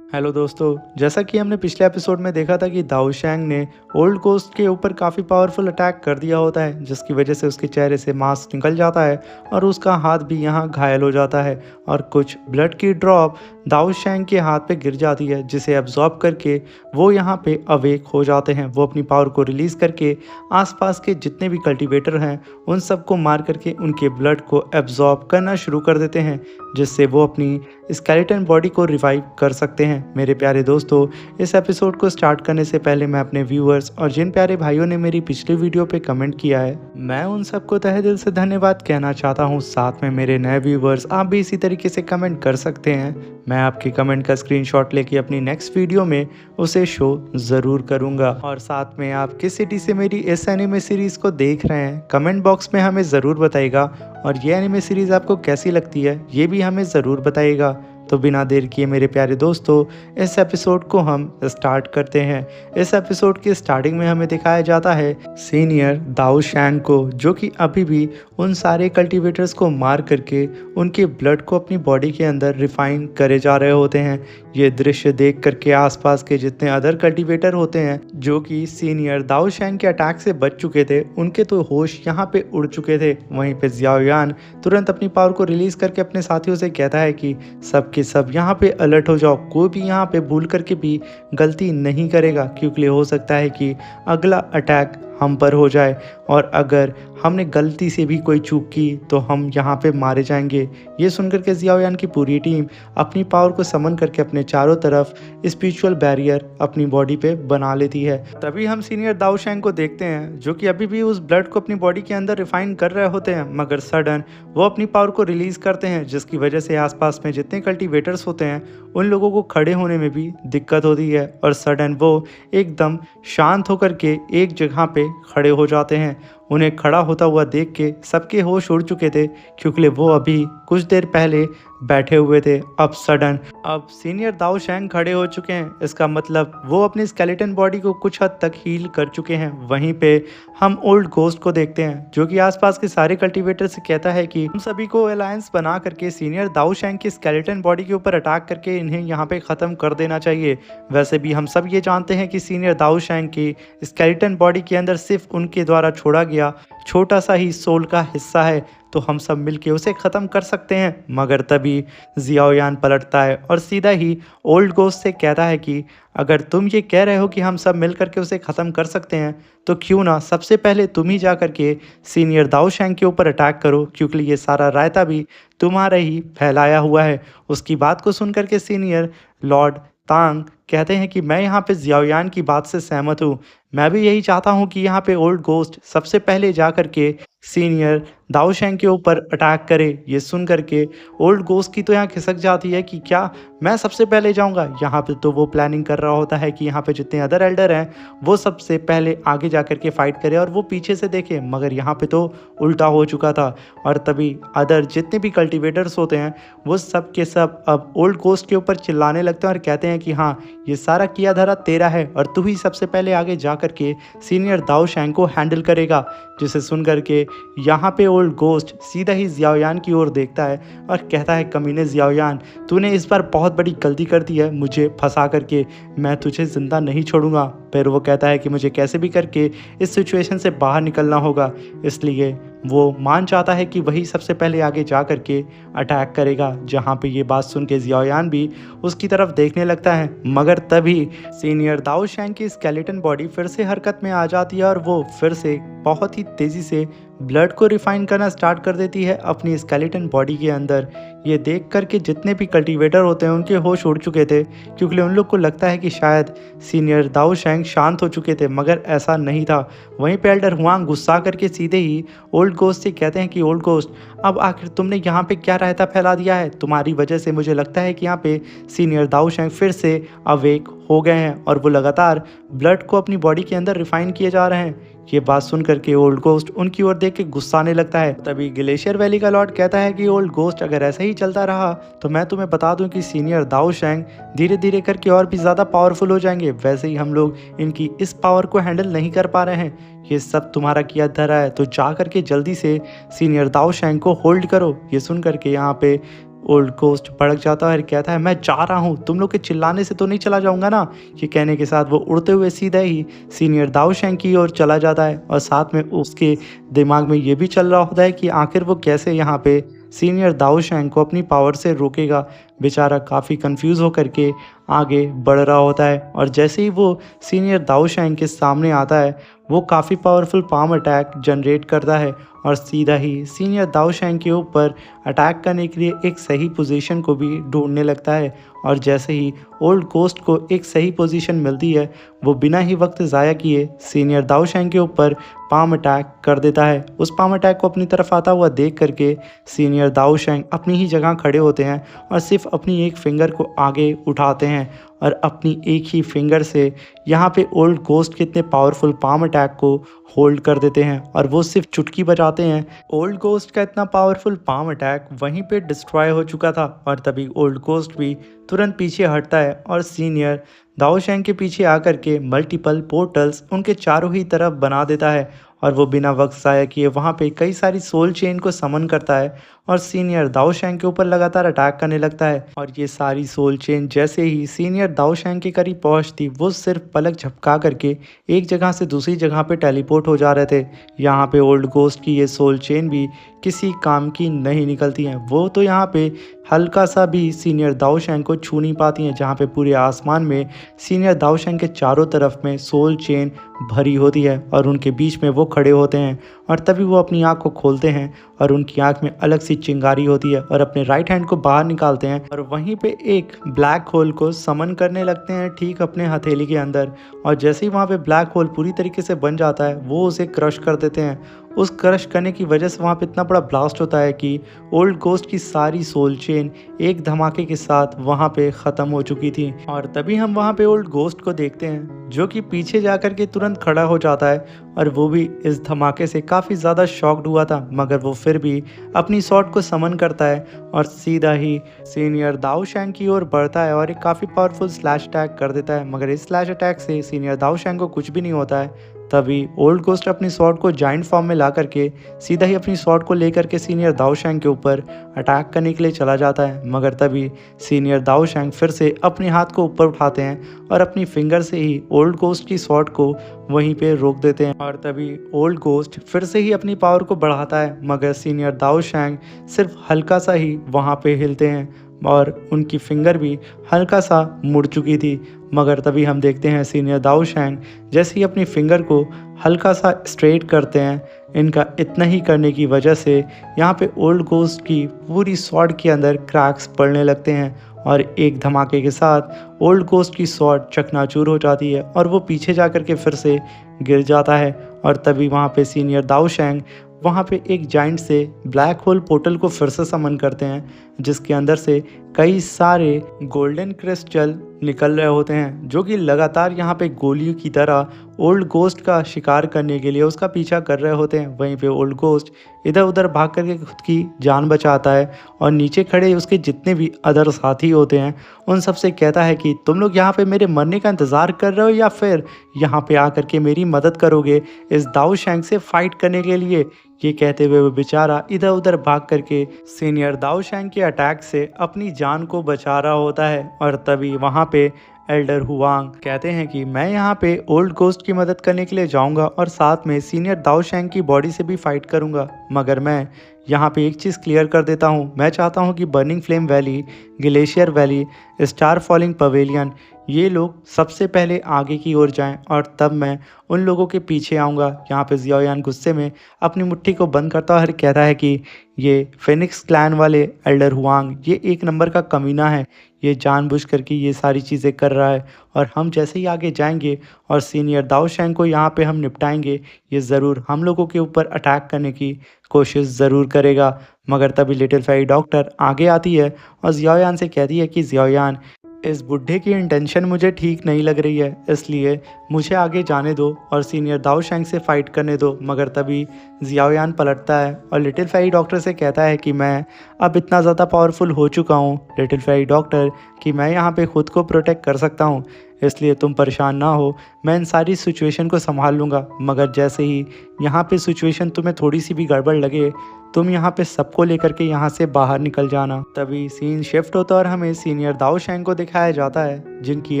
Hello दोस्तों, जैसा कि हमने पिछले एपिसोड में देखा था कि दाऊ शैंग ने ओल्ड कोस्ट के ऊपर काफ़ी पावरफुल अटैक कर दिया होता है, जिसकी वजह से उसके चेहरे से मांस निकल जाता है और उसका हाथ भी यहाँ घायल हो जाता है और कुछ ब्लड की ड्रॉप दाऊ शैंग के हाथ पे गिर जाती है, जिसे एब्जॉर्ब करके वो यहाँ पे अवेक हो जाते हैं। वो अपनी पावर को रिलीज़ करके आसपास के जितने भी कल्टीवेटर हैं उन सबको मार करके उनके ब्लड को एब्जॉर्ब करना शुरू कर देते हैं, जिससे वो अपनी स्केलेटन बॉडी को रिवाइव कर सकते हैं। मेरे प्यारे दोस्तों, इस एपिसोड को स्टार्ट करने से पहले मैं अपने व्यूअर्स और जिन प्यारे भाइयों ने मेरी पिछली वीडियो पे कमेंट किया है, मैं उन सबको तहे दिल से धन्यवाद कहना चाहता हूँ। साथ में मेरे नए व्यूअर्स, आप भी इसी तरीके से कमेंट कर सकते हैं। मैं आपके कमेंट का स्क्रीनशॉट लेके अपनी नेक्स्ट वीडियो में उसे शो ज़रूर करूँगा। और साथ में आप किस सिटी से मेरी इस एनिमे सीरीज़ को देख रहे हैं, कमेंट बॉक्स में हमें ज़रूर बताइएगा। और ये एनिमे सीरीज़ आपको कैसी लगती है ये भी हमें ज़रूर बताइएगा। तो बिना देर किए मेरे प्यारे दोस्तों, इस एपिसोड को हम स्टार्ट करते हैं। इस एपिसोड की स्टार्टिंग में हमें दिखाया जाता है सीनियर दाऊ शैंग को, जो कि अभी भी उन सारे कल्टीवेटर्स को मार करके उनके ब्लड को अपनी बॉडी के अंदर रिफाइन करे जा रहे होते हैं। ये दृश्य देख करके आसपास के जितने अदर कल्टीवेटर होते हैं जो कि सीनियर दाऊ शैंग के अटैक से बच चुके थे, उनके तो होश यहाँ पे उड़ चुके थे। वहीं पे जियाओ यान तुरंत अपनी पावर को रिलीज करके अपने साथियों से कहता है कि सब के सब यहाँ पे अलर्ट हो जाओ, कोई भी यहाँ पे भूल करके भी गलती नहीं करेगा, क्योंकि हो सकता है कि अगला अटैक हम पर हो जाए और अगर हमने गलती से भी कोई चूक की तो हम यहाँ पे मारे जाएंगे। ये सुनकर के जियाओ यान की पूरी टीम अपनी पावर को समन करके अपने चारों तरफ स्पिरिचुअल बैरियर अपनी बॉडी पे बना लेती है। तभी हम सीनियर दाऊ शैंग को देखते हैं, जो कि अभी भी उस ब्लड को अपनी बॉडी के अंदर रिफाइन कर रहे होते हैं, मगर सडन वो अपनी पावर को रिलीज करते हैं, जिसकी वजह से आसपास में जितने कल्टीवेटर्स होते हैं उन लोगों को खड़े होने में भी दिक्कत होती है। और सडन वो एकदम शांत होकर के एक जगह पे खड़े हो जाते हैं। उन्हें खड़ा होता हुआ देख के सबके होश उड़ चुके थे, क्योंकि वो अभी कुछ देर पहले बैठे हुए थे। अब सीनियर दाऊ शैंग खड़े हो चुके हैं। इसका मतलब वो अपनी स्केलेटन बॉडी को कुछ हद तक हील कर चुके हैं। वहीं पे हम ओल्ड गोस्ट को देखते हैं, जो कि आसपास के सारे कल्टीवेटर से कहता है कि हम सभी को अलायंस बना करके सीनियर दाऊ शैंग की स्केलेटन बॉडी के ऊपर अटैक करके इन्हें यहाँ पे ख़त्म कर देना चाहिए। वैसे भी हम सब ये जानते हैं कि सीनियर दाऊ शैंग की स्केलेटन बॉडी के अंदर सिर्फ उनके द्वारा छोड़ा गया छोटा सा ही सोल का हिस्सा है, तो हम सब मिलके उसे ख़त्म कर सकते हैं। मगर तभी जियाओ यान पलटता है और सीधा ही ओल्ड गोस्ट से कहता है कि अगर तुम ये कह रहे हो कि हम सब मिल करके उसे ख़त्म कर सकते हैं, तो क्यों ना सबसे पहले तुम ही जा करके सीनियर दाऊ शैंग के ऊपर अटैक करो, क्योंकि ये सारा रायता भी तुम्हारा ही फैलाया हुआ है। उसकी बात को सुन करके सीनियर लॉर्ड तांग कहते हैं कि मैं यहाँ पे जियाओ यान की बात से सहमत हूँ। मैं भी यही चाहता हूँ कि यहाँ पे ओल्ड गोस्ट सबसे पहले जा करके सीनियर दाऊ शैंग के ऊपर अटैक करे। ये सुन करके ओल्ड गोस्ट की तो यहाँ खिसक जाती है कि क्या मैं सबसे पहले जाऊँगा। यहाँ पे तो वो प्लानिंग कर रहा होता है कि यहाँ पे जितने अदर एल्डर हैं वो सबसे पहले आगे जा करके फाइट करे और वो पीछे से देखे, मगर यहाँ पे तो उल्टा हो चुका था। और तभी अदर जितने भी कल्टीवेटर्स होते हैं वो सब के सब अब ओल्ड गोस्ट के ऊपर चिल्लाने लगते हैं और कहते हैं कि हाँ, ये सारा किया धरा तेरा है और तू ही सबसे पहले आगे जा करके सीनियर दाऊ शैंग को हैंडल करेगा। जिसे सुन करके यहाँ पे ओल्ड गोस्ट सीधा ही जियाओ यान की ओर देखता है और कहता है, कमीने जियाओ यान, तूने इस बार बहुत बड़ी गलती कर दी है मुझे फंसा करके, मैं तुझे ज़िंदा नहीं छोड़ूंगा। फिर वो कहता है कि मुझे कैसे भी करके इस सिचुएशन से बाहर निकलना होगा, इसलिए वो मान चाहता है कि वही सबसे पहले आगे जा करके अटैक करेगा। जहाँ पे ये बात सुन के जियाओ यान भी उसकी तरफ देखने लगता है, मगर तभी सीनियर दाऊ शैंग की स्केलेटन बॉडी फिर से हरकत में आ जाती है और वो फिर से बहुत ही तेज़ी से ब्लड को रिफाइन करना स्टार्ट कर देती है अपनी स्केलेटन बॉडी के अंदर। ये देख कर के जितने भी कल्टीवेटर होते हैं उनके होश उड़ चुके थे, क्योंकि उन लोग को लगता है कि शायद सीनियर दाऊ शैंग शांत हो चुके थे, मगर ऐसा नहीं था। वहीं पे एल्डर हुआंग गुस्सा करके सीधे ही ओल्ड गोस्ट से कहते हैं कि ओल्ड गोस्ट, अब आखिर तुमने यहाँ पे क्या रायता फैला दिया है। तुम्हारी वजह से मुझे लगता है कि यहाँ पे सीनियर दाऊ शैंग फिर से अवेक हो गए हैं और वो लगातार ब्लड को अपनी बॉडी के अंदर रिफाइन किए जा रहे हैं। ये बात सुन करके ओल्ड गोस्ट उनकी ओर देख के गुस्साने लगता है। तभी ग्लेशियर वैली का लॉर्ड कहता है कि ओल्ड गोस्ट, अगर ऐसा ही चलता रहा तो मैं तुम्हें बता दूं कि सीनियर दाऊ शैंग धीरे धीरे करके और भी ज़्यादा पावरफुल हो जाएंगे। वैसे ही हम लोग इनकी इस पावर को हैंडल नहीं कर पा रहे हैं। ये सब तुम्हारा किया धरा है, तो जा करके जल्दी से सीनियर दाऊ शैंग को होल्ड करो। ये सुन करके यहाँ पे ओल्ड गोस्ट भड़क जाता है और कहता है मैं जा रहा हूँ, तुम लोग के चिल्लाने से तो नहीं चला जाऊंगा ना। ये कहने के साथ वो उड़ते हुए सीधा ही सीनियर दाऊशैंग की ओर चला जाता है और साथ में उसके दिमाग में ये भी चल रहा होता है कि आखिर वो कैसे यहाँ पे सीनियर दाऊशैंग को अपनी पावर से रोकेगा। बेचारा काफ़ी कंफ्यूज होकर के आगे बढ़ रहा होता है और जैसे ही वो सीनियर दाऊशैंग के सामने आता है वो काफ़ी पावरफुल पाम अटैक जनरेट करता है और सीधा ही सीनियर दाऊशैंग के ऊपर अटैक करने के लिए एक सही पोजीशन को भी ढूंढने लगता है। और जैसे ही ओल्ड गोस्ट को एक सही पोजीशन मिलती है वो बिना ही वक्त ज़ाया किए सीनियर दाऊशैंग के ऊपर पाम अटैक कर देता है। उस पाम अटैक को अपनी तरफ आता हुआ देख करके सीनियर दाऊशैंग अपनी ही जगह खड़े होते हैं और सिर्फ अपनी एक फिंगर को आगे उठाते हैं और अपनी एक ही फिंगर से यहाँ पे ओल्ड गोस्ट के इतने पावरफुल पाम अटैक को होल्ड कर देते हैं और वो सिर्फ चुटकी बजाते हैं। ओल्ड गोस्ट का इतना पावरफुल पाम अटैक वहीं पे डिस्ट्रॉय हो चुका था और तभी ओल्ड गोस्ट भी तुरंत पीछे हटता है और सीनियर दाओशैंग के पीछे आकर के मल्टीपल पोर्टल्स उनके चारों ही तरफ बना देता है और वो बिना वक्त ज़ाया किए वहाँ पे कई सारी सोल चेन को समन करता है और सीनियर दाओशैंग के ऊपर लगातार अटैक करने लगता है। और ये सारी सोल चेन जैसे ही सीनियर दाओशैंग के करीब पहुँचती वो सिर्फ पलक झपका करके एक जगह से दूसरी जगह पे टेलीपोर्ट हो जा रहे थे। यहाँ पे ओल्ड गोस्ट की ये सोल चेन भी किसी काम की नहीं निकलती हैं। वो तो यहाँ पे हल्का सा भी सीनियर दाओशैंग को छू नहीं पाती हैं, जहाँ पे पूरे आसमान में सीनियर दाओशैंग के चारों तरफ में सोल चेन भरी होती है और उनके बीच में वो खड़े होते हैं। और तभी वो अपनी आँख को खोलते हैं और उनकी आँख में अलग सी चिंगारी होती है और अपने राइट हैंड को बाहर निकालते हैं और वहीं पे एक ब्लैक होल को समन करने लगते हैं ठीक अपने हथेली के अंदर। और जैसे ही वहाँ पे ब्लैक होल पूरी तरीके से बन जाता है वो उसे क्रश कर देते हैं। उस क्रश करने की वजह से वहाँ पे इतना बड़ा ब्लास्ट होता है कि ओल्ड गोस्ट की सारी सोल चेन एक धमाके के साथ वहाँ पे ख़त्म हो चुकी थी। और तभी हम वहाँ पे ओल्ड गोस्ट को देखते हैं जो कि पीछे जाकर के तुरंत खड़ा हो जाता है और वो भी इस धमाके से काफ़ी ज़्यादा शॉक्ड हुआ था, मगर वो फिर भी अपनी शॉट को समन करता है और सीधा ही सीनियर दाओशैंग की ओर बढ़ता है और एक काफ़ी पावरफुल स्लैश अटैक कर देता है। मगर इस स्लैश अटैक से सीनियर दाओशैंग को कुछ भी नहीं होता है। तभी ओल्ड गोस्ट अपनी स्वॉर्ड को जाइंट फॉर्म में ला करके सीधा ही अपनी स्वॉर्ड को लेकर के सीनियर दाओशैंग के ऊपर अटैक करने के लिए चला जाता है। मगर तभी सीनियर दाओशैंग फिर से अपने हाथ को ऊपर उठाते हैं और अपनी फिंगर से ही ओल्ड गोस्ट की स्वॉर्ड को वहीं पे रोक देते हैं। और तभी ओल्ड गोस्ट फिर से ही अपनी पावर को बढ़ाता है, मगर सीनियर दाओशैंग सिर्फ हल्का सा ही वहाँ पे हिलते हैं और उनकी फिंगर भी हल्का सा मुड़ चुकी थी। मगर तभी हम देखते हैं सीनियर दाओशैंग जैसे ही अपनी फिंगर को हल्का सा स्ट्रेट करते हैं। इनका इतना ही करने की वजह से यहाँ पे ओल्ड गोस्ट की पूरी स्वॉर्ड के अंदर क्रैक्स पड़ने लगते हैं और एक धमाके के साथ ओल्ड गोस्ट की स्वॉर्ड चकनाचूर हो जाती है और वो पीछे जा कर के फिर से गिर जाता है। और तभी वहाँ पे सीनियर दाओशैंग वहाँ पे एक जाइंट से ब्लैक होल पोर्टल को फिर से समन करते हैं, जिसके अंदर से कई सारे गोल्डन क्रिस्टल निकल रहे होते हैं जो कि लगातार यहाँ पे गोलियों की तरह ओल्ड गोस्ट का शिकार करने के लिए उसका पीछा कर रहे होते हैं। वहीं पे ओल्ड गोस्ट इधर उधर भाग करके खुद की जान बचाता है और नीचे खड़े उसके जितने भी अदर साथी होते हैं उन सब से कहता है कि तुम लोग यहाँ पे मेरे मरने का इंतज़ार कर रहे हो या फिर यहाँ पे आकर के मेरी मदद करोगे इस दाओशैंग से फाइट करने के लिए। ये कहते हुए वो बेचारा इधर उधर भाग करके सीनियर दाओशैंग के अटैक से अपनी जान को बचा रहा होता है। और तभी वहाँ पे एल्डर हुआंग कहते हैं कि मैं यहाँ पे ओल्ड गोस्ट की मदद करने के लिए जाऊँगा और साथ में सीनियर दाओशैंग की बॉडी से भी फाइट करूँगा, मगर मैं यहाँ पे एक चीज़ क्लियर कर देता हूँ। मैं चाहता हूँ कि burning flame valley, glacier valley, star falling pavilion ये लोग सबसे पहले आगे की ओर जाएं और तब मैं उन लोगों के पीछे आऊँगा। यहाँ पे जियाओयान गुस्से में अपनी मुट्ठी को बंद करता है और कहता है कि ये फिनिक्स क्लैन वाले एल्डर हुआंग ये एक नंबर का कमीना है, ये जानबूझ करके ये सारी चीज़ें कर रहा है और हम जैसे ही आगे जाएंगे और सीनियर दाओशैंग को यहाँ पे हम निपटाएंगे ये ज़रूर हम लोगों के ऊपर अटैक करने की कोशिश ज़रूर करेगा। मगर तभी लिटिल फेरी डॉक्टर आगे आती है और जियाओयान से कहती है कि जियाओयान इस बुढ़े की इंटेंशन मुझे ठीक नहीं लग रही है, इसलिए मुझे आगे जाने दो और सीनियर दाओशैंग से फाइट करने दो। मगर तभी जियाओयान पलटता है और लिटिल फेरी डॉक्टर से कहता है कि मैं अब इतना ज़्यादा पावरफुल हो चुका हूँ लिटिल फेरी डॉक्टर कि मैं यहाँ पे खुद को प्रोटेक्ट कर सकता हूँ, इसलिए तुम परेशान ना हो, मैं इन सारी सिचुएशन को संभाल लूँगा। मगर जैसे ही यहाँ पे सिचुएशन तुम्हें थोड़ी सी भी गड़बड़ लगे तुम यहाँ पे सबको लेकर के यहाँ से बाहर निकल जाना। तभी सीन शिफ्ट होता है और हमें सीनियर दाओ शैंग को दिखाया जाता है, जिनकी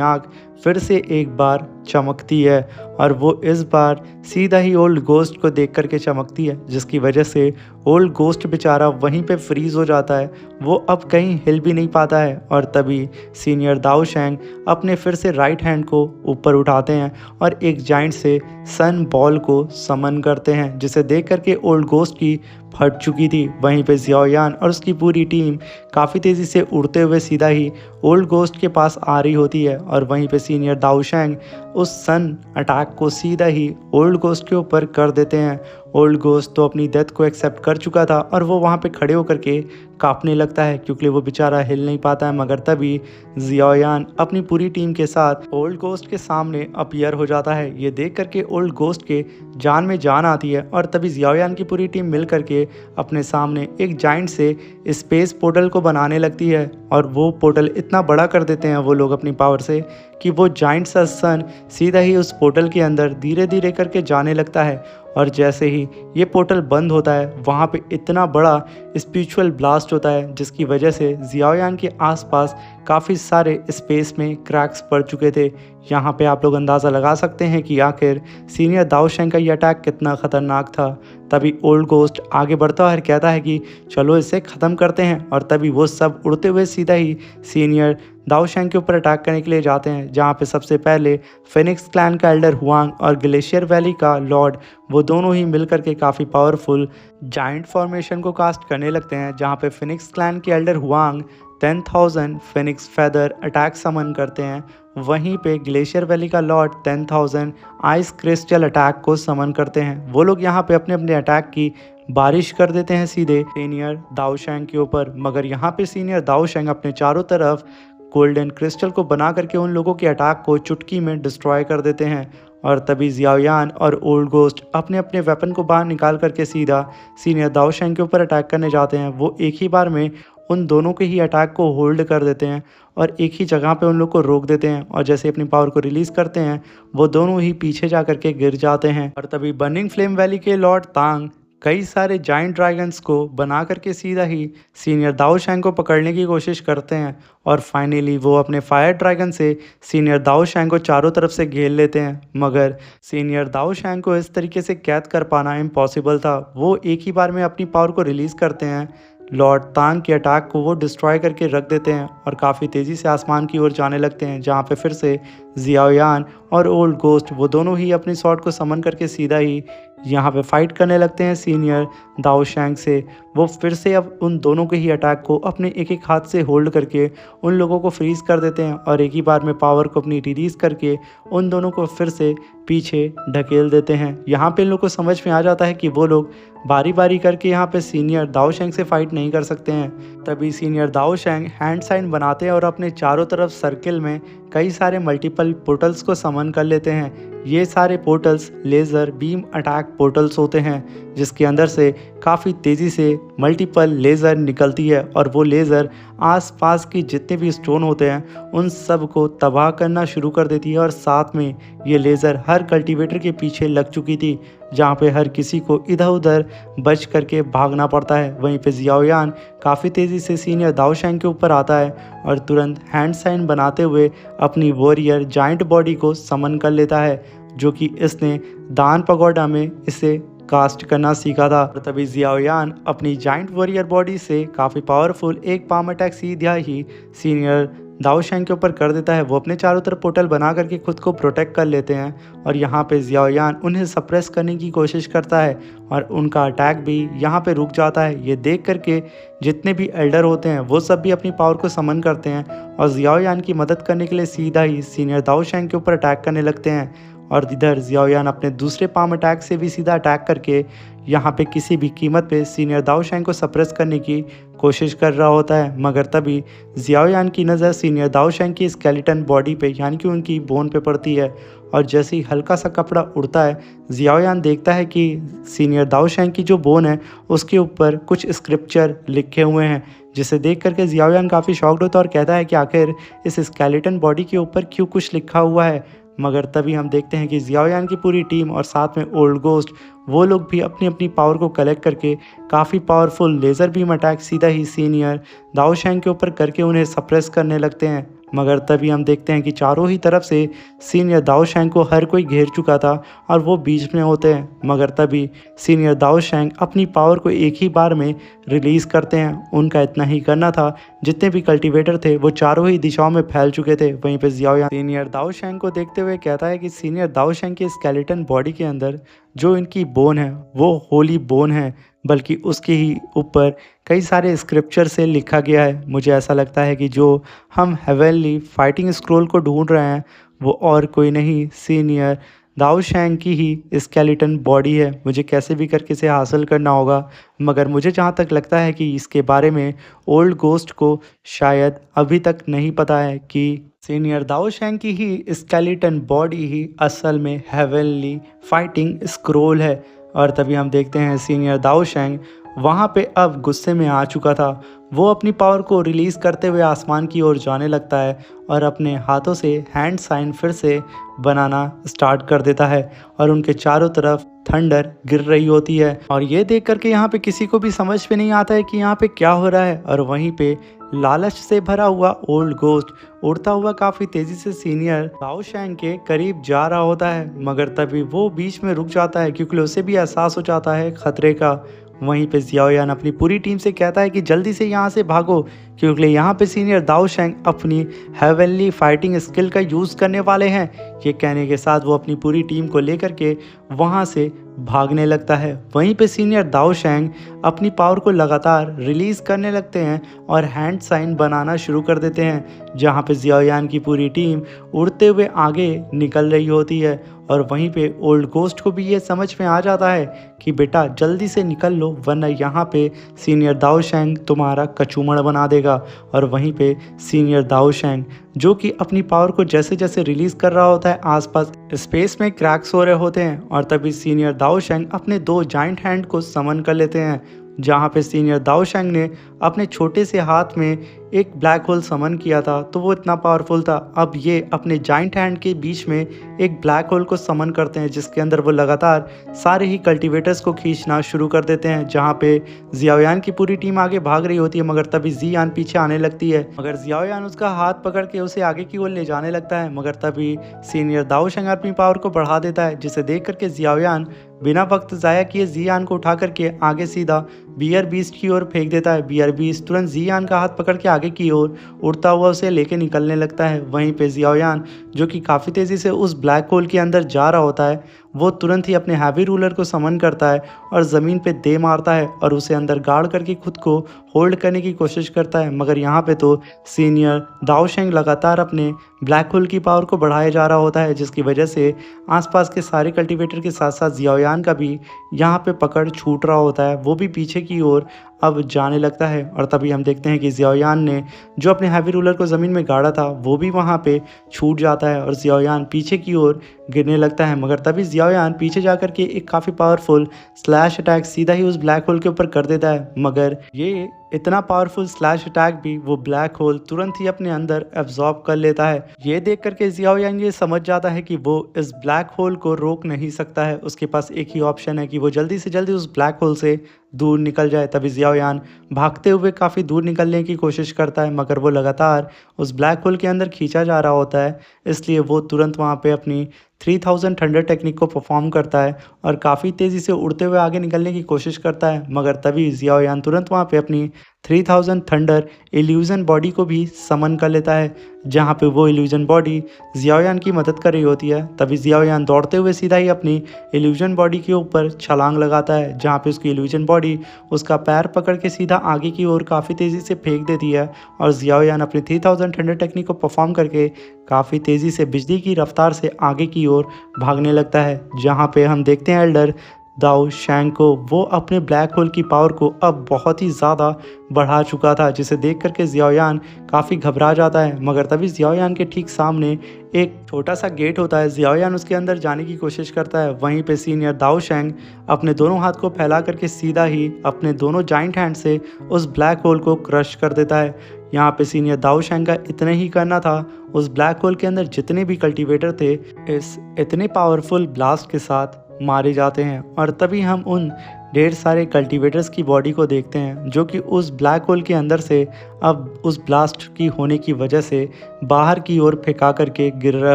आंख फिर से एक बार चमकती है और वो इस बार सीधा ही ओल्ड गोस्ट को देख करके चमकती है, जिसकी वजह से ओल्ड गोस्ट बेचारा वहीं पे फ्रीज हो जाता है। वो अब कहीं हिल भी नहीं पाता है और तभी सीनियर दाओ शैंग अपने फिर से राइट हैंड को ऊपर उठाते हैं और एक जाइंट से सन बॉल को समन करते हैं, जिसे देख करके ओल्ड गोस्ट की फट चुकी थी। वहीं पे जियाओयान और उसकी पूरी टीम काफ़ी तेज़ी से उड़ते हुए सीधा ही ओल्ड गोस्ट के पास आ रही होती है और वहीं पे सीनियर दाओ शैंग उस सन अटैक को सीधा ही ओल्ड गोस्ट के ऊपर कर देते हैं। ओल्ड गोस्ट तो अपनी डेथ को एक्सेप्ट कर चुका था और वो वहाँ पे खड़े होकर के कांपने लगता है, क्योंकि वो बेचारा हिल नहीं पाता है। मगर तभी जियाओयान अपनी पूरी टीम के साथ ओल्ड गोस्ट के सामने अपीयर हो जाता है। ये देख करके ओल्ड गोस्ट के जान में जान आती है और तभी जियाओयान की पूरी टीम मिल करके अपने सामने एक जाइंट से स्पेस पोर्टल को बनाने लगती है और वो पोर्टल इतना बड़ा कर देते हैं वो लोग अपनी पावर से कि वो जाइंट सा सन सीधा ही उस पोर्टल के अंदर धीरे धीरे करके जाने लगता है। और जैसे ही ये पोर्टल बंद होता है वहाँ पे इतना बड़ा स्पिरिचुअल ब्लास्ट होता है, जिसकी वजह से जियाओयान के आसपास काफ़ी सारे स्पेस में क्रैक्स पड़ चुके थे। यहाँ पे आप लोग अंदाज़ा लगा सकते हैं कि आखिर सीनियर दाओ शैंग का ये अटैक कितना ख़तरनाक था। तभी ओल्ड गोस्ट आगे बढ़ता है और कहता है कि चलो इसे ख़त्म करते हैं और तभी वो सब उड़ते हुए सीधा ही सीनियर दाओ शैंग के ऊपर अटैक करने के लिए जाते हैं, जहाँ पे सबसे पहले फिनिक्स क्लैन का एल्डर हुआंग और ग्लेशियर वैली का लॉर्ड वो दोनों ही मिलकर के काफ़ी पावरफुल जाइंट फॉर्मेशन को कास्ट करने लगते हैं, जहाँ पे फिनिक्स क्लैन के elder Huang 10,000 phoenix feather attack summon करते हैं। वहीं पे ग्लेशियर वैली का लॉर्ड 10,000 आइस क्रिस्टल अटैक को समन करते हैं। वो लोग यहाँ पे अपने अपने अटैक की बारिश कर देते हैं सीधे सीनियर दाओ शैंग के ऊपर। मगर यहाँ पे सीनियर दाओ शैंग अपने चारों तरफ गोल्डन क्रिस्टल को बना करके उन लोगों के अटैक को चुटकी में डिस्ट्रॉय कर देते हैं। और तभी जियाओयान और ओल्ड गोस्ट अपने अपने वेपन को बाहर निकाल करके सीधा सीनियर दाओ शैंग के ऊपर अटैक करने जाते हैं। वो एक ही बार में उन दोनों के ही अटैक को होल्ड कर देते हैं और एक ही जगह पे उन लोग को रोक देते हैं और जैसे अपनी पावर को रिलीज़ करते हैं वो दोनों ही पीछे जा करके गिर जाते हैं। और तभी बर्निंग फ्लेम वैली के लॉर्ड तांग कई सारे जाइंट ड्रैगन्स को बना करके सीधा ही सीनियर दाओ शैंग को पकड़ने की कोशिश करते हैं और फाइनली वो अपने फायर ड्रैगन से सीनियर दाओ शैंग को चारों तरफ से घेर लेते हैं। मगर सीनियर दाओ शैंग को इस तरीके से कैद कर पाना इम्पॉसिबल था। वो एक ही बार में अपनी पावर को रिलीज़ करते हैं, लॉर्ड तांग के अटैक को वो डिस्ट्रॉय करके रख देते हैं और काफ़ी तेज़ी से आसमान की ओर जाने लगते हैं, जहाँ पे फिर से जियाओयान और ओल्ड गोस्ट वो दोनों ही अपनी स्वॉर्ड को समन करके सीधा ही यहाँ पे फाइट करने लगते हैं सीनियर दाओ शैंग से। वो फिर से अब उन दोनों के ही अटैक को अपने एक एक हाथ से होल्ड करके उन लोगों को फ्रीज़ कर देते हैं और एक ही बार में पावर को अपनी रिलीज़ करके उन दोनों को फिर से पीछे ढकेल देते हैं। यहाँ पे इन लोगों को समझ में आ जाता है कि वो लोग बारी बारी करके यहाँ पे सीनियर दाओ शैंग से फाइट नहीं कर सकते हैं। तभी सीनियर दाओ शैंग हैंड साइन बनाते हैं और अपने चारों तरफ सर्किल में कई सारे मल्टीपल पोर्टल्स को समन कर लेते हैं। ये सारे portals laser beam attack portals होते हैं, जिसके अंदर से काफ़ी तेज़ी से मल्टीपल लेज़र निकलती है और वो लेज़र आसपास की जितने भी स्टोन होते हैं उन सब को तबाह करना शुरू कर देती है। और साथ में ये लेज़र हर कल्टीवेटर के पीछे लग चुकी थी, जहाँ पे हर किसी को इधर उधर बच करके भागना पड़ता है। वहीं पे जियाओयान काफ़ी तेज़ी से सीनियर दाओ शैंग के ऊपर आता है और तुरंत हैंड साइन बनाते हुए अपनी वॉरियर जाइंट बॉडी को समन कर लेता है, जो कि इसने दान पगोडा में इसे कास्ट करना सीखा था। और तभी जियाओयान अपनी जाइंट वॉरियर बॉडी से काफ़ी पावरफुल एक पाम अटैक सीधा ही सीनियर दाओ शैंग के ऊपर कर देता है। वो अपने चारों तरफ पोर्टल बना करके खुद को प्रोटेक्ट कर लेते हैं और यहाँ पे जियाओयान उन्हें सप्रेस करने की कोशिश करता है और उनका अटैक भी यहाँ पे रुक जाता है। ये देख करके जितने भी एल्डर होते हैं वो सब भी अपनी पावर को समन करते हैं और जियाओयान की मदद करने के लिए सीधा ही सीनियर दाओ शैंग के ऊपर अटैक करने लगते हैं। और इधर जियाओयान अपने दूसरे पाम अटैक से भी सीधा अटैक करके यहाँ पे किसी भी कीमत पे सीनियर दाओ शैंग को सप्रेस करने की कोशिश कर रहा होता है। मगर तभी जियाओयान की नज़र सीनियर दाओ शैंग की स्केलेटन बॉडी पे यानी कि उनकी बोन पे पड़ती है और जैसे ही हल्का सा कपड़ा उड़ता है जियाओयान देखता है कि सीनियर दाओ शैंग की जो बोन है उसके ऊपर कुछ स्क्रिप्चर लिखे हुए हैं, जिसे देख करके जियाओयान काफ़ी शॉक्ड होता है और कहता है कि आखिर इस स्केलेटन बॉडी के ऊपर क्यों कुछ लिखा हुआ है। मगर तभी हम देखते हैं कि जियाओयान की पूरी टीम और साथ में ओल्ड गोस्ट वो लोग भी अपनी अपनी पावर को कलेक्ट करके काफ़ी पावरफुल लेज़र बीम अटैक सीधा ही सीनियर दाओशैंग के ऊपर करके उन्हें सप्रेस करने लगते हैं। मगर तभी हम देखते हैं कि चारों ही तरफ से सीनियर दाओशैंग को हर कोई घेर चुका था और वो बीच में होते हैं। मगर तभी सीनियर दाओशैंग अपनी पावर को एक ही बार में रिलीज़ करते हैं। उनका इतना ही करना था, जितने भी कल्टीवेटर थे वो चारों ही दिशाओं में फैल चुके थे। वहीं पे जियाओयान सीनियर दाओशैंग को देखते हुए कहता है कि सीनियर दाओशैंग के स्केलेटन बॉडी के अंदर जो इनकी बोन है वो होली बोन है, बल्कि उसके ही ऊपर कई सारे स्क्रिप्चर से लिखा गया है। मुझे ऐसा लगता है कि जो हम हेवनली फाइटिंग स्क्रोल को ढूंढ रहे हैं वो और कोई नहीं, सीनियर दाओशैंग की ही स्केलेटन बॉडी है। मुझे कैसे भी करके इसे हासिल करना होगा, मगर मुझे जहाँ तक लगता है कि इसके बारे में ओल्ड गोस्ट को शायद अभी तक नहीं पता है कि सीनियर दाओशैंग की ही स्केलेटन बॉडी ही असल में हेवनली फाइटिंग स्क्रोल है। और तभी हम देखते हैं सीनियर दाओशैंग वहाँ पे अब गुस्से में आ चुका था। वो अपनी पावर को रिलीज़ करते हुए आसमान की ओर जाने लगता है और अपने हाथों से हैंड साइन फिर से बनाना स्टार्ट कर देता है और उनके चारों तरफ थंडर गिर रही होती है। और ये देख करके यहाँ पे किसी को भी समझ में नहीं आता है कि यहाँ पे क्या हो रहा है। और वहीं पे लालच से भरा हुआ ओल्ड गोस्ट उड़ता हुआ काफ़ी तेज़ी से सीनियर दाओशैंग के करीब जा रहा होता है, मगर तभी वो बीच में रुक जाता है क्योंकि उसे भी एहसास हो जाता है खतरे का। वहीं पे जियाओयान अपनी पूरी टीम से कहता है कि जल्दी से यहाँ से भागो, क्योंकि यहाँ पे सीनियर दाओशैंग अपनी हेवनली फाइटिंग स्किल का यूज़ करने वाले हैं। ये कहने के साथ वो अपनी पूरी टीम को लेकर के वहाँ से भागने लगता है। वहीं पे सीनियर दाओशैंग अपनी पावर को लगातार रिलीज़ करने लगते हैं और हैंड साइन बनाना शुरू कर देते हैं, जहाँ पे जियाओयान की पूरी टीम उड़ते हुए आगे निकल रही होती है। और वहीं पे ओल्ड गोस्ट को भी ये समझ में आ जाता है कि बेटा जल्दी से निकल लो, वरना यहाँ पे सीनियर दाओशैंग तुम्हारा कचूमड़ बना देगा। और वहीं पे सीनियर दाओशैंग जो कि अपनी पावर को जैसे जैसे रिलीज़ कर रहा होता है आसपास स्पेस में क्रैक्स हो रहे होते हैं। और तभी सीनियर दाओशैंग अपने 2 जाइंट हैंड को समन कर लेते हैं, जहाँ पे सीनियर दाओशैंग ने अपने छोटे से हाथ में एक ब्लैक होल समन किया था, तो वो इतना पावरफुल था। अब ये अपने जाइंट हैंड के बीच में एक ब्लैक होल को समन करते हैं, जिसके अंदर वो लगातार सारे ही कल्टीवेटर्स को खींचना शुरू कर देते हैं। जहाँ पे जियाओयान की पूरी टीम आगे भाग रही होती है, मगर तभी जियान पीछे आने लगती है। मगर जियाओयान उसका हाथ पकड़ के उसे आगे की ओर ले जाने लगता है, मगर तभी सीनियर दाओशैंग अपनी पावर को बढ़ा देता है, जिसे देख करके जियाओयान बिना वक्त ज़ाया किए जियान को उठा करके आगे सीधा बियर बीस्ट की ओर फेंक देता है। बियर बीस्ट तुरंत जियान का हाथ पकड़ के आगे की ओर उड़ता हुआ उसे लेके निकलने लगता है। वहीं पे जियाओयान जो कि काफ़ी तेज़ी से उस ब्लैक होल के अंदर जा रहा होता है, वो तुरंत ही अपने हैवी रूलर को समन करता है और ज़मीन पे दे मारता है और उसे अंदर गाड़ करके खुद को होल्ड करने की कोशिश करता है। मगर यहाँ पे तो सीनियर दाओशैंग लगातार अपने ब्लैक होल की पावर को बढ़ाया जा रहा होता है, जिसकी वजह से आसपास के सारे कल्टीवेटर के साथ साथ जियाओयान का भी यहाँ पे पकड़ छूट रहा होता है। वो भी पीछे की ओर अब जाने लगता है। और तभी हम देखते हैं कि जियाओयान ने जो अपने हैवी रूलर को ज़मीन में गाड़ा था वो भी वहाँ पे छूट जाता है और जियाओयान पीछे की ओर गिरने लगता है। मगर तभी जियाओयान पीछे जाकर के एक काफ़ी पावरफुल स्लैश अटैक सीधा ही उस ब्लैक होल के ऊपर कर देता है। मगर ये इतना पावरफुल स्लैश अटैक भी वो ब्लैक होल तुरंत ही अपने अंदर एब्जॉर्ब कर लेता है। ये देख करके जियाओयान ये समझ जाता है कि वो इस ब्लैक होल को रोक नहीं सकता है। उसके पास एक ही ऑप्शन है कि वो जल्दी से जल्दी उस ब्लैक होल से दूर निकल जाए। तभी जियाओयान भागते हुए काफ़ी दूर निकलने की कोशिश करता है, मगर वो लगातार उस ब्लैक होल के अंदर खींचा जा रहा होता है। इसलिए वो तुरंत वहाँ पे अपनी 3000 थंडर टेक्निक को परफॉर्म करता है और काफ़ी तेज़ी से उड़ते हुए आगे निकलने की कोशिश करता है। मगर तभी जियाओयान तुरंत वहाँ पे अपनी 3000 थंडर इल्यूजन बॉडी को भी समन कर लेता है, जहाँ पे वो इल्यूजन बॉडी जियाओयान की मदद कर रही होती है। तभी जियाओयान दौड़ते हुए सीधा ही अपनी इल्यूजन बॉडी के ऊपर छलांग लगाता है, जहाँ पे उसकी इल्यूजन बॉडी उसका पैर पकड़ के सीधा आगे की ओर काफ़ी तेज़ी से फेंक देती है। और जियाओयान अपनी 3000 थंडर टेक्निक को परफॉर्म करके काफ़ी तेज़ी से बिजली की रफ्तार से आगे की ओर भागने लगता है, जहाँ पे हम देखते हैं एल्डर दाओशैंग को वो अपने ब्लैक होल की पावर को अब बहुत ही ज़्यादा बढ़ा चुका था, जिसे देख करके जियाओयान काफ़ी घबरा जाता है। मगर तभी जियाओयान के ठीक सामने एक छोटा सा गेट होता है। जियाओयान उसके अंदर जाने की कोशिश करता है। वहीं पे सीनियर दाओशैंग अपने दोनों हाथ को फैला करके सीधा ही अपने दोनों जाइंट हैंड से उस ब्लैक होल को क्रश कर देता है। यहाँ पे सीनियर दाओशैंग का इतना ही करना था, उस ब्लैक होल के अंदर जितने भी कल्टीवेटर थे इस इतने पावरफुल ब्लास्ट के साथ मारे जाते हैं और तभी हम उन ढेर सारे कल्टीवेटर्स की बॉडी को देखते हैं जो कि उस ब्लैक होल के अंदर से अब उस ब्लास्ट की होने की वजह से बाहर की ओर फेंका करके गिर रहे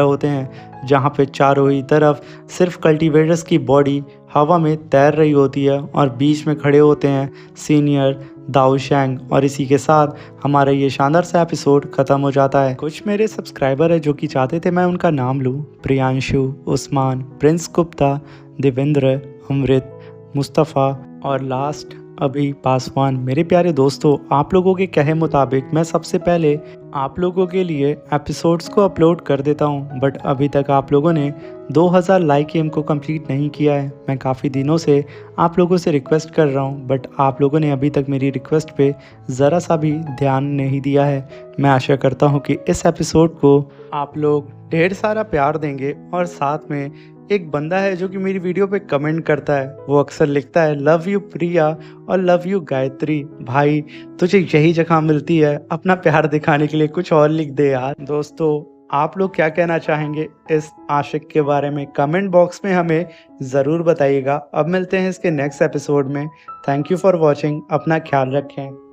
होते हैं, जहाँ पे चारों ही तरफ सिर्फ कल्टीवेटर्स की बॉडी हवा में तैर रही होती है और बीच में खड़े होते हैं सीनियर दाओशैंग। और इसी के साथ हमारा ये शानदार सा एपिसोड ख़त्म हो जाता है। कुछ मेरे सब्सक्राइबर है जो कि चाहते थे मैं उनका नाम लूँ, प्रियांशु, उस्मान, प्रिंस गुप्ता, देवेंद्र, अमृत, मुस्तफ़ा और लास्ट अभी पासवान। मेरे प्यारे दोस्तों, आप लोगों के कहे मुताबिक मैं सबसे पहले आप लोगों के लिए एपिसोड्स को अपलोड कर देता हूं, बट अभी तक आप लोगों ने 2000 लाइक एम को कंप्लीट नहीं किया है। मैं काफ़ी दिनों से आप लोगों से रिक्वेस्ट कर रहा हूं, बट आप लोगों ने अभी तक मेरी रिक्वेस्ट पे ज़रा सा भी ध्यान नहीं दिया है। मैं आशा करता हूं कि इस एपिसोड को आप लोग ढेर सारा प्यार देंगे। और साथ में एक बंदा है जो कि मेरी वीडियो पे कमेंट करता है, वो अक्सर लिखता है लव यू प्रिया और लव यू गायत्री। भाई तुझे यही जगह मिलती है अपना प्यार दिखाने के लिए, कुछ और लिख दे यार। दोस्तों, आप लोग क्या कहना चाहेंगे इस आशिक के बारे में कमेंट बॉक्स में हमें ज़रूर बताइएगा। अब मिलते हैं इसके नेक्स्ट एपिसोड में। थैंक यू फॉर वॉचिंग, अपना ख्याल रखें।